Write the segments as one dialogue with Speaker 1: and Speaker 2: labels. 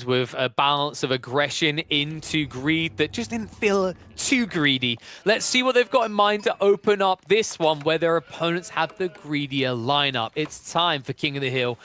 Speaker 1: with a balance of aggression into greed that just didn't feel too greedy. Let's see what they've got in mind to open up this one where their opponents have the greedier lineup. It's time for King of the Hill.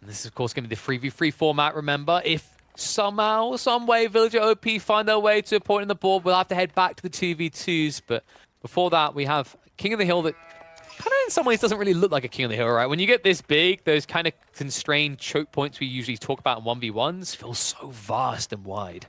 Speaker 1: And this is, of course, going to be the 3v3 format, remember. If somehow, some way, Villager OP find their way to a point on the board, we'll have to head back to the 2v2s. But before that, we have King of the Hill that kind of in some ways doesn't really look like a King of the Hill, right? When you get this big, those kind of constrained choke points we usually talk about in 1v1s feel so vast and wide.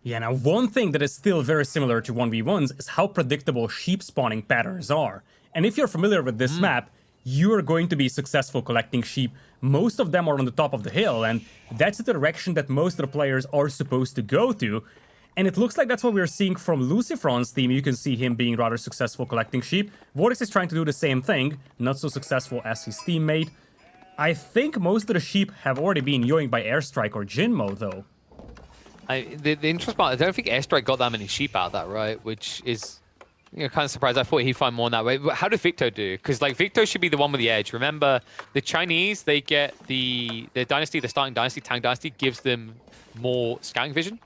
Speaker 2: Yeah, now one thing that is still very similar to 1v1s is how predictable sheep spawning patterns are. And if you're familiar with this map, you're going to be successful collecting sheep. Most of them are on the top of the hill, and that's the direction that most of the players are supposed to go to. And it looks like that's what we're seeing from Lucifron's team. You can see him being rather successful collecting sheep. VortiX is trying to do the same thing, not so successful as his teammate. I think most of the sheep have already been yoinked by Airstrike or Jinmo, though.
Speaker 1: The interesting part, I don't think Airstrike got that many sheep out of that, right? Which is, you know, kind of surprised. I thought he'd find more in that way. But how did Victo do? Because, like, Victo should be the one with the edge. Remember, the Chinese, they get the dynasty, the starting dynasty, Tang dynasty, gives them more scouting vision.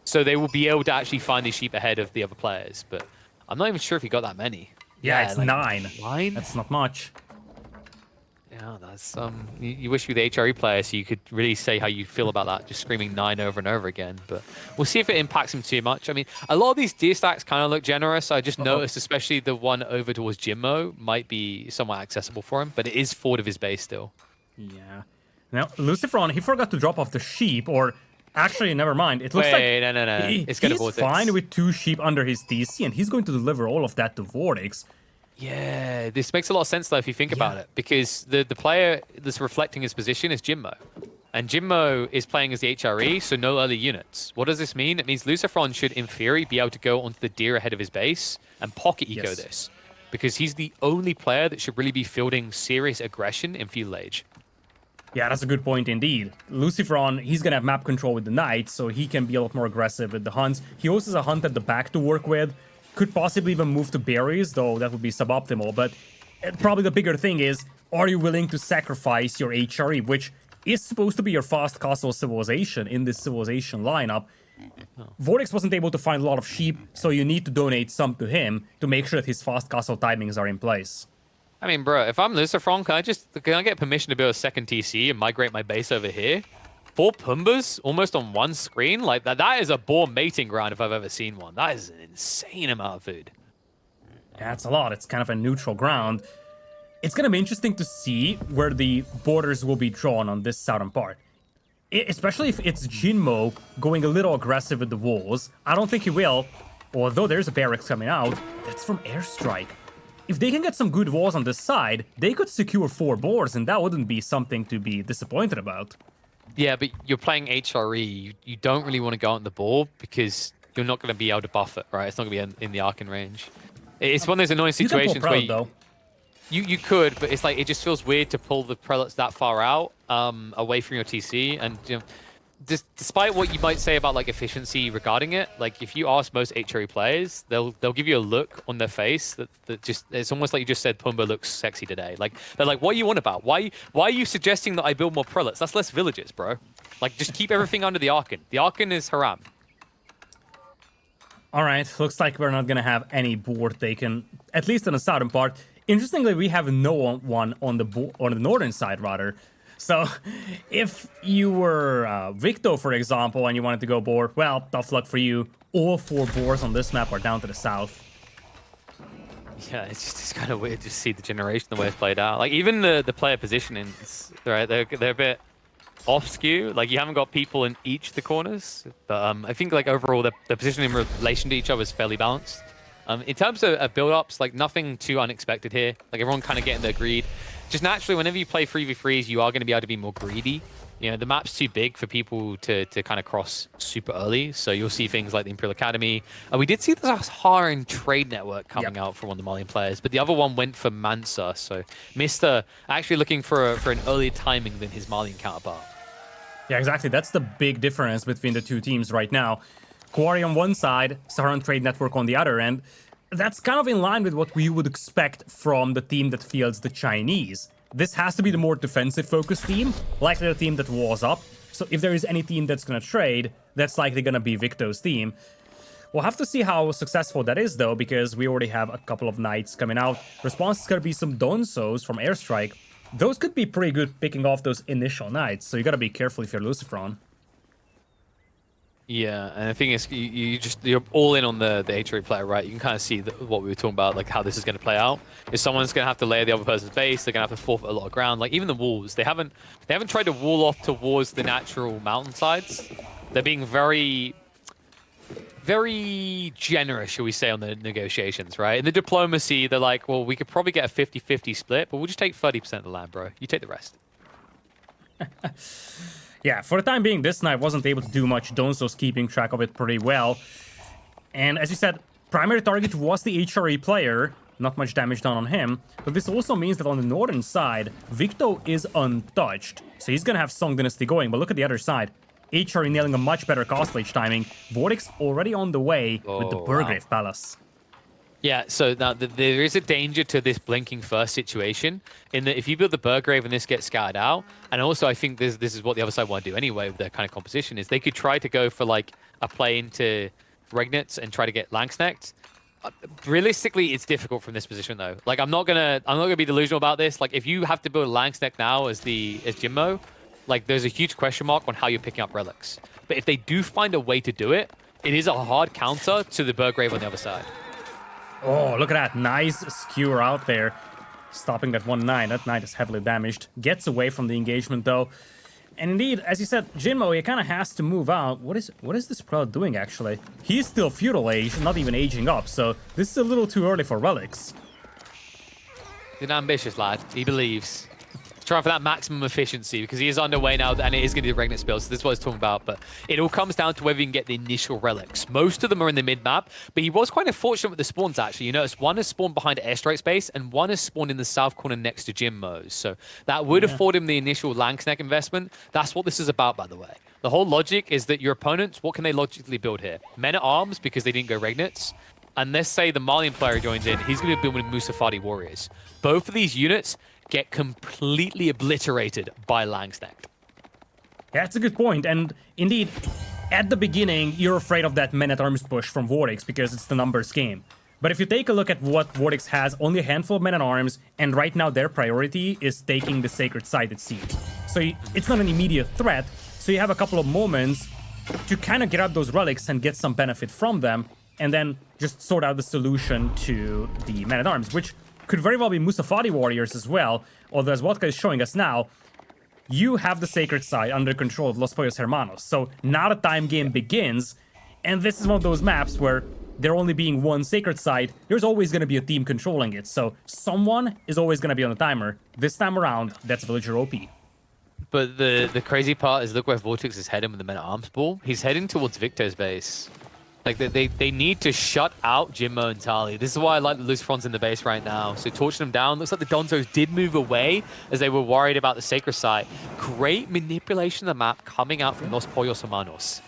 Speaker 1: So they will be able to actually find these sheep ahead of the other players. But I'm not even sure if he got that many.
Speaker 2: Yeah, it's like 9.
Speaker 1: 9?
Speaker 2: That's not much.
Speaker 1: Yeah, that's you wish you were the HRE player so you could really say how you feel about that, just screaming 9 over and over again. But we'll see if it impacts him too much. I mean, a lot of these deer stacks kind of look generous. I just noticed, especially the one over towards Jinmo, might be somewhat accessible for him, but it is forward of his base still.
Speaker 2: Yeah. Now, Lucifron, he forgot to drop off the sheep, or actually, never mind. It looks
Speaker 1: Wait,
Speaker 2: like
Speaker 1: no.
Speaker 2: He's
Speaker 1: VortiX.
Speaker 2: fine with 2 sheep under his TC, and he's going to deliver all of that to VortiX.
Speaker 1: Yeah, this makes a lot of sense though if you think about it, because the player that's reflecting his position is Jinmo. And Jinmo is playing as the HRE, so no early units. What does this mean? It means Lucifron should, in theory, be able to go onto the deer ahead of his base and pocket eco this. Because he's the only player that should really be fielding serious aggression in Feudal Age.
Speaker 2: Yeah, that's a good point indeed. Lucifron, he's gonna have map control with the Knights, so he can be a lot more aggressive with the hunts. He also has a hunt at the back to work with. Could possibly even move to berries, though that would be suboptimal. But probably the bigger thing is, are you willing to sacrifice your HRE, which is supposed to be your fast castle civilization in this civilization lineup? VortiX wasn't able to find a lot of sheep, so you need to donate some to him to make sure that his fast castle timings are in place.
Speaker 1: I mean, bro, if I'm Lucifron, can I get permission to build a second TC and migrate my base over here? 4 Pumbas almost on one screen? Like, that is a boar mating ground if I've ever seen one. That is an insane amount of food.
Speaker 2: Yeah, it's a lot. It's kind of a neutral ground. It's going to be interesting to see where the borders will be drawn on this southern part. Especially if it's Jinmo going a little aggressive with the walls. I don't think he will, although there's a barracks coming out. That's from Airstrike. If they can get some good walls on this side, they could secure 4 boards, and that wouldn't be something to be disappointed about.
Speaker 1: Yeah, but you're playing HRE. You don't really want to go on the board because you're not going to be able to buff it, right? It's not going to be in the Arcane range. It's one of those annoying situations where you could, but it's like it just feels weird to pull the prelates that far out away from your TC. And you know, despite what you might say about like efficiency regarding it, like if you ask most HRE players, they'll give you a look on their face that just, it's almost like you just said Pumba looks sexy today. Like they're like, what are you on about? Why are you suggesting that I build more prelates? That's less villages, bro. Like just keep everything under the Archon. The Archon is haram.
Speaker 2: All right, looks like we're not gonna have any board taken, at least on the southern part. Interestingly, we have no one on the northern side, rather. So, if you were Victo, for example, and you wanted to go board, well, tough luck for you. All 4 boards on this map are down to the south.
Speaker 1: Yeah, it's kind of weird to see the generation, the way it's played out. Like, even the player positioning, right, they're a bit off-skew. Like, you haven't got people in each of the corners. But I think, like, overall, the position in relation to each other is fairly balanced. In terms of build-ups, like, nothing too unexpected here. Like, everyone kind of getting their greed. Just naturally, whenever you play 3v3s, you are going to be able to be more greedy. You know, the map's too big for people to kind of cross super early, so you'll see things like the Imperial Academy. We did see the Saharan Trade Network coming out for one of the Malian players, but the other one went for Mansa, so Mr. actually looking for an earlier timing than his Malian counterpart.
Speaker 2: Yeah, exactly. That's the big difference between the two teams right now. Quarry on one side, Saharan Trade Network on the other, and that's kind of in line with what we would expect from the team that fields the Chinese. This has to be the more defensive-focused team, likely the team that walls up. So if there is any team that's going to trade, that's likely going to be Victo's team. We'll have to see how successful that is, though, because we already have a couple of knights coming out. Response is going to be some Donsos from Airstrike. Those could be pretty good picking off those initial knights, so you got to be careful if you're Lucifron.
Speaker 1: Yeah, and the thing is, you're all in on the HRE player, right? You can kind of see what we were talking about, like how this is going to play out. If someone's going to have to layer the other person's base, they're going to have to forfeit a lot of ground. Like even the walls, they haven't tried to wall off towards the natural mountainsides. They're being very, very generous, shall we say, on the negotiations, right? In the diplomacy, they're like, well, we could probably get a 50-50 split, but we'll just take 30% of the land, bro. You take the rest.
Speaker 2: Yeah, for the time being, this knight wasn't able to do much. Donso's keeping track of it pretty well. And as you said, primary target was the HRE player. Not much damage done on him. But this also means that on the northern side, Victo is untouched. So he's going to have Song Dynasty going. But look at the other side. HRE nailing a much better cost age timing. VortiX already on the way with the Burgrave Palace.
Speaker 1: Yeah, so now there is a danger to this blinking first situation in that if you build the Burgrave and this gets scattered out, and also I think this is what the other side want to do anyway with their kind of composition, is they could try to go for like a play into Regnets and try to get Langsnecked. Realistically, it's difficult from this position though. Like I'm not gonna be delusional about this. Like if you have to build Langsneck now as Jinmo, like there's a huge question mark on how you're picking up relics. But if they do find a way to do it, it is a hard counter to the Burgrave on the other side.
Speaker 2: Oh, look at that. Nice skewer out there. Stopping that 1-9. That knight is heavily damaged. Gets away from the engagement, though. And indeed, as you said, Jinmo, he kind of has to move out. What is this prelate doing, actually? He's still feudal age, not even aging up, so this is a little too early for relics.
Speaker 1: He's an ambitious lad. He believes. Trying for that maximum efficiency because he is underway now and it is going to be the Regnant build, so this is what he's talking about. But it all comes down to whether you can get the initial relics. Most of them are in the mid-map, but he was quite unfortunate with the spawns, actually. You notice one is spawned behind Airstrike's base and one is spawned in the south corner next to Jinmo's. So that would afford him the initial Langsneck investment. That's what this is about, by the way. The whole logic is that your opponents, what can they logically build here? Men-at-Arms, because they didn't go Regnants. And let's say the Malian player joins in, he's going to be building Musafadi Warriors. Both of these units get completely obliterated by Langsneck.
Speaker 2: Yeah, that's a good point. And indeed, at the beginning, you're afraid of that men-at-arms push from VortiX because it's the numbers game. But if you take a look at what VortiX has, only a handful of men-at-arms, and right now their priority is taking the sacred site, it seems. So it's not an immediate threat, so you have a couple of moments to kind of get out those relics and get some benefit from them, and then just sort out the solution to the men-at-arms, which could very well be Musafadi Warriors as well, although as Vodka is showing us now, you have the sacred site under control of Los Pollos Hermanos. So now the time game begins, and this is one of those maps where there only being one sacred site, there's always going to be a team controlling it. So someone is always going to be on the timer. This time around, that's Villager OP.
Speaker 1: But the crazy part is look where VortiX is heading with the men-at-arms ball. He's heading towards Victor's base. Like, they need to shut out Jinmo and Tali. This is why I like the Lucifrons in the base right now. So torching them down. Looks like the Donzos did move away as they were worried about the Sacred Site. Great manipulation of the map coming out from Los Pollos Hermanos.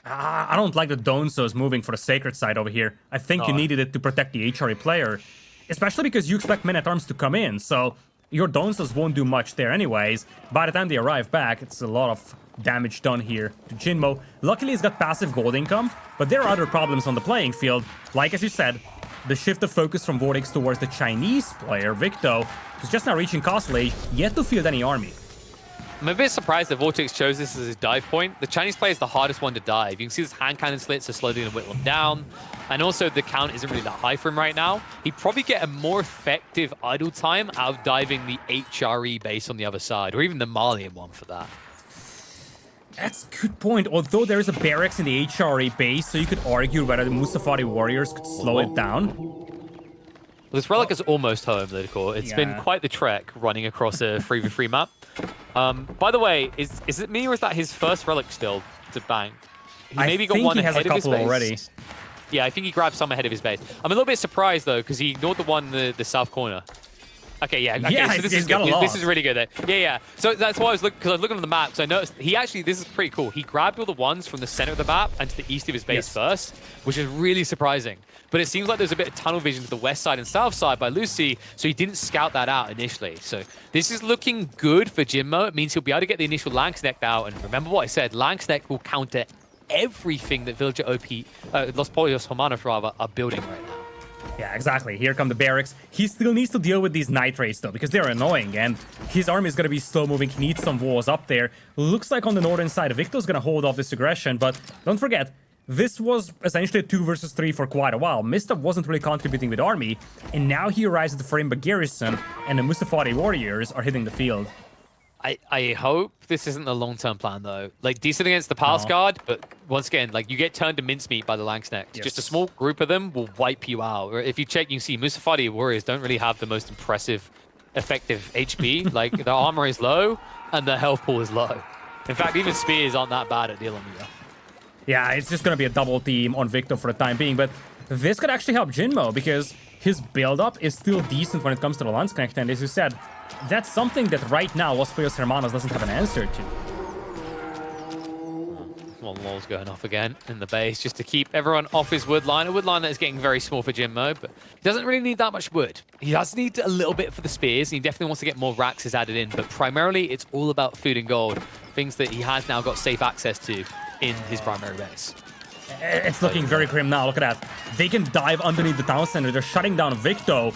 Speaker 2: I don't like the Donzos moving for the Sacred Site over here. I think you needed it to protect the HRE player. Especially because you expect men-at-arms to come in, so your Donzos won't do much there anyways. By the time they arrive back, it's a lot of damage done here to Jinmo. Luckily, he's got passive gold income, but there are other problems on the playing field. Like as you said, the shift of focus from VortiX towards the Chinese player, Victo, who's just now reaching castle age, yet to field any army.
Speaker 1: I'm a bit surprised that VortiX chose this as his dive point. The Chinese player is the hardest one to dive. You can see this hand cannon slits are slowly going to whittle him down. And also, the count isn't really that high for him right now. He'd probably get a more effective idle time out of diving the HRE base on the other side, or even the Malian one for that.
Speaker 2: That's a good point. Although there is a barracks in the HRE base, so you could argue whether the Musafadi Warriors could slow it down.
Speaker 1: Well, this relic is almost home, Lidakor. It's been quite the trek running across a 3v3 map. By the way, is it me or is that his first relic still to bang? He maybe got one ahead of his base.
Speaker 2: Already.
Speaker 1: Yeah, I think he grabbed some ahead of his base. I'm a little bit surprised though, because he ignored the one in the south corner. Okay, yeah. Okay,
Speaker 2: Yeah,
Speaker 1: so this
Speaker 2: he's
Speaker 1: is
Speaker 2: got
Speaker 1: good.
Speaker 2: a lot.
Speaker 1: This is really good there. Yeah, yeah. So that's why I was looking, because I was looking at the map. So I noticed he actually, this is pretty cool. He grabbed all the ones from the center of the map and to the east of his base first, which is really surprising. But it seems like there's a bit of tunnel vision to the west side and south side by Lucy, so he didn't scout that out initially. So this is looking good for Jinmo. It means he'll be able to get the initial Langsnecht out. And remember what I said, Langsnecht will counter everything that Villager OP, Los Pollos Hermanos rather, are building right now.
Speaker 2: Yeah, exactly. Here come the barracks. He still needs to deal with these nitrates, though, because they're annoying, and his army is going to be slow moving. He needs some walls up there. Looks like on the northern side, Victo's going to hold off this aggression, but don't forget, this was essentially a 2 versus 3 for quite a while. Mista wasn't really contributing with army, and now he arrives at the Farimba garrison, and the Mustafari warriors are hitting the field.
Speaker 1: I hope this isn't the long-term plan, though. Like, decent against the Palace Guard, but once again, like, you get turned to mincemeat by the Langsnecht.
Speaker 2: Yes.
Speaker 1: Just a small group of them will wipe you out. Or if you check, you can see Mustafari warriors don't really have the most impressive, effective HP. Like, their armor is low, and their health pool is low. In fact, even spears aren't that bad at dealing with you.
Speaker 2: Yeah, it's just going to be a double team on Victo for the time being, but this could actually help Jinmo because his build-up is still decent when it comes to the Landsknecht, and as you said, that's something that right now Los Pollos Hermanos doesn't have an answer to.
Speaker 1: One wall's going off again in the base just to keep everyone off his wood line. A wood line that is getting very small for Jinmo, but he doesn't really need that much wood. He does need a little bit for the spears, and he definitely wants to get more racks added in, but primarily it's all about food and gold, things that he has now got safe access to in his primary base.
Speaker 2: It's looking very grim now, look at that. They can dive underneath the town center, they're shutting down Victo.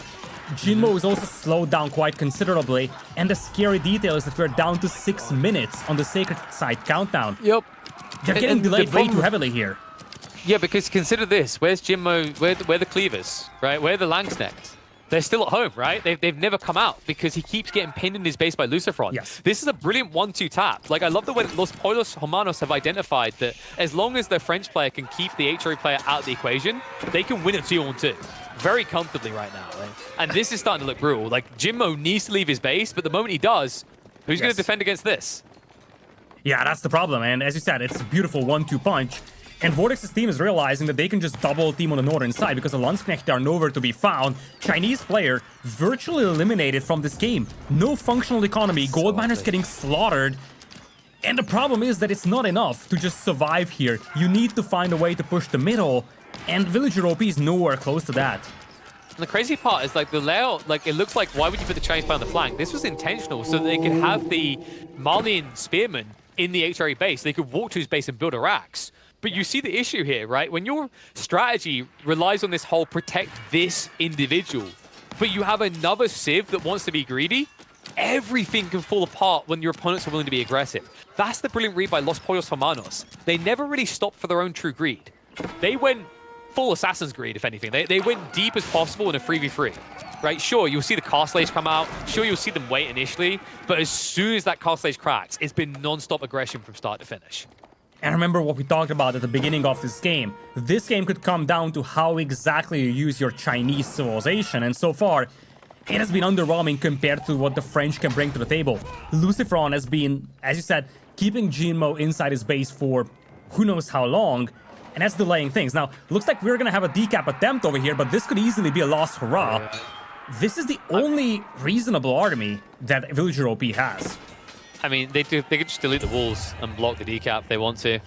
Speaker 2: Jinmo is also slowed down quite considerably, and the scary detail is that we're down to 6 minutes on the Sacred Site countdown.
Speaker 1: Yep.
Speaker 2: They're getting delayed way too heavily here.
Speaker 1: Yeah, because consider this. Where's Jinmo? Where the Cleavers, right? Where the Langsnecht? They're still at home, right? They've never come out because he keeps getting pinned in his base by Lucifron.
Speaker 2: Yes.
Speaker 1: This is a brilliant 1-2 tap. Like, I love the way that Los Pollos Hermanos have identified that as long as their French player can keep the HRE player out of the equation, they can win a 2-on-2 very comfortably right now. Right? And this is starting to look brutal. Like, Jinmo needs to leave his base, but the moment he does, who's going to defend against this?
Speaker 2: Yeah, that's the problem, and as you said, it's a beautiful 1-2 punch. And VortiX's team is realizing that they can just double team on the northern side because the Landsknecht are nowhere to be found. Chinese player virtually eliminated from this game. No functional economy, gold miners getting slaughtered. And the problem is that it's not enough to just survive here. You need to find a way to push the middle, and Villager OP is nowhere close to that.
Speaker 1: And the crazy part is, like, the layout, like, it looks like, why would you put the Chinese player on the flank? This was intentional so that they could have the Malian spearmen in the HRE base. They could walk to his base and build a racks. But you see the issue here, right? When your strategy relies on this whole protect this individual, but you have another Civ that wants to be greedy, everything can fall apart when your opponents are willing to be aggressive. That's the brilliant read by Los Pollos Hermanos. They never really stopped for their own true greed. They went full Assassin's Greed, if anything. They went deep as possible in a 3v3. Right, sure, you'll see the cast slaves come out. Sure, you'll see them wait initially. But as soon as that cast slave cracks, it's been non-stop aggression from start to finish.
Speaker 2: And remember what we talked about at the beginning of this game. This game could come down to how exactly you use your Chinese civilization. And so far, it has been underwhelming compared to what the French can bring to the table. Lucifron has been, as you said, keeping Jinmo inside his base for who knows how long. And that's delaying things. Now, looks like we're going to have a decap attempt over here, but this could easily be a lost hurrah. This is the only reasonable army that Villager OP has.
Speaker 1: I mean, they could just delete the walls and block the decap if they want to.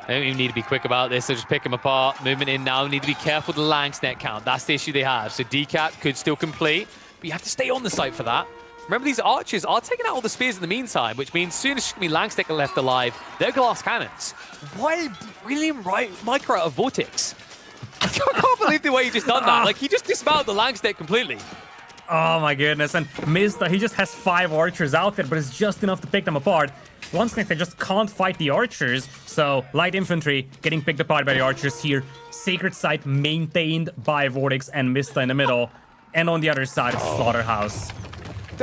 Speaker 1: They don't even need to be quick about this. They'll just pick them apart. Movement in now. They need to be careful with the Langsnecht count. That's the issue they have. So decap could still complete, but you have to stay on the site for that. Remember, these archers are taking out all the spears in the meantime, which means soon as Langsnecht are left alive, they're glass cannons. Why brilliant micro out of VortiX? I can't believe the way he just done that. Like, he just dismounted the Langsnecht completely.
Speaker 2: Oh my goodness, and Mista, he just has 5 archers out there, but it's just enough to pick them apart. Landsknecht, they just can't fight the archers, so light infantry getting picked apart by the archers here. Sacred Site maintained by VortiX and Mista in the middle, and on the other side, it's Slaughterhouse.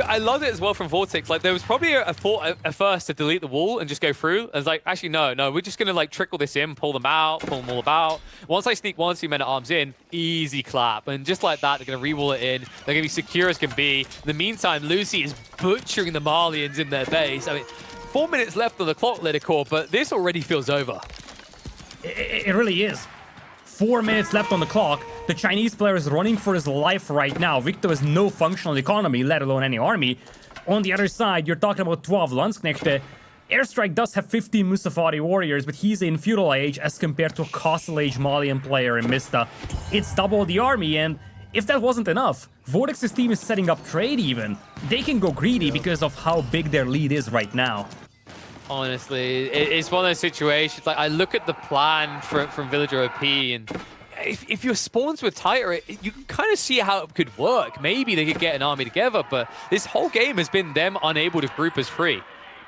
Speaker 1: I love it as well from VortiX. Like, there was probably a thought at first to delete the wall and just go through. And it's like, actually, no, we're just going to, like, trickle this in, pull them out, pull them all about. Once I sneak 1-2 men-at-arms in, easy clap. And just like that, they're going to re-wall it in. They're going to be secure as can be. In the meantime, Lucy is butchering the Malians in their base. I mean, 4 minutes left on the clock, Lidakor, but this already feels over.
Speaker 2: It really is. 4 minutes left on the clock. The Chinese player is running for his life right now. Victo has no functional economy, let alone any army. On the other side, you're talking about 12 Landsknechte. Airstrike does have 15 Musafari warriors, but he's in feudal age as compared to a Castle Age Malian player in Mista. It's double the army, and if that wasn't enough, VortiX's team is setting up trade even. They can go greedy because of how big their lead is right now.
Speaker 1: Honestly, it's one of those situations. Like, I look at the plan from Villager OP, and if your spawns were tighter, you can kind of see how it could work. Maybe they could get an army together, but this whole game has been them unable to group as 3.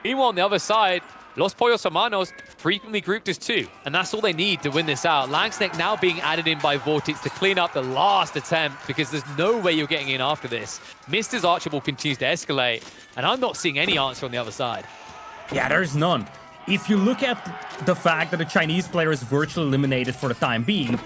Speaker 1: Meanwhile, on the other side, Los Pollos Hermanos frequently grouped as 2, and that's all they need to win this out. Landsknecht now being added in by VortiX to clean up the last attempt, because there's no way you're getting in after this. Mista's Archer Ball continues to escalate, and I'm not seeing any answer on the other side.
Speaker 2: Yeah, there's none. If you look at the fact that the Chinese player is virtually eliminated for the time being,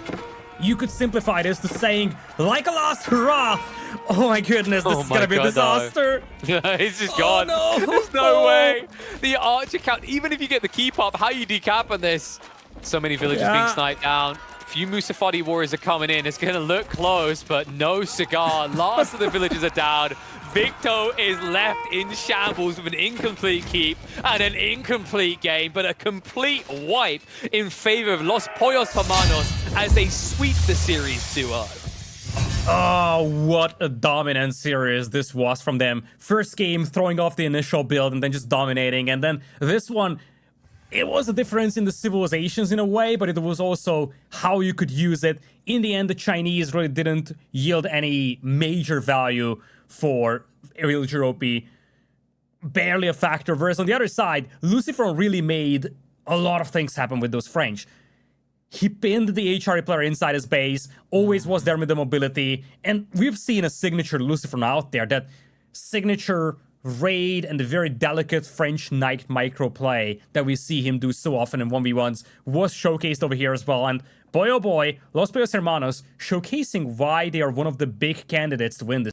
Speaker 2: you could simplify this to saying, like a last hurrah! Oh my goodness, this is gonna be a disaster!
Speaker 1: No. It's just gone.
Speaker 2: No.
Speaker 1: There's no way! The Archer count, even if you get the keep up, how you decap on this? So many villagers being sniped down. Few Musafadi warriors are coming in. It's gonna look close, but no cigar. Last of the villagers are down. Victo is left in shambles with an incomplete keep and an incomplete game, but a complete wipe in favor of Los Pollos Hermanos as they sweep the series 2-0.
Speaker 2: Oh, what a dominant series this was from them. First game, throwing off the initial build and then just dominating. And then this one, it was a difference in the civilizations in a way, but it was also how you could use it. In the end, the Chinese really didn't yield any major value for Villager OP. Barely a factor. Whereas on the other side, Lucifer really made a lot of things happen with those French. He pinned the HRE player inside his base, always was there with the mobility, and we've seen a signature Lucifer out there, that signature raid and the very delicate French Knight micro play that we see him do so often in 1v1s was showcased over here as well. And boy oh boy, Los Pollos Hermanos showcasing why they are one of the big candidates to win this.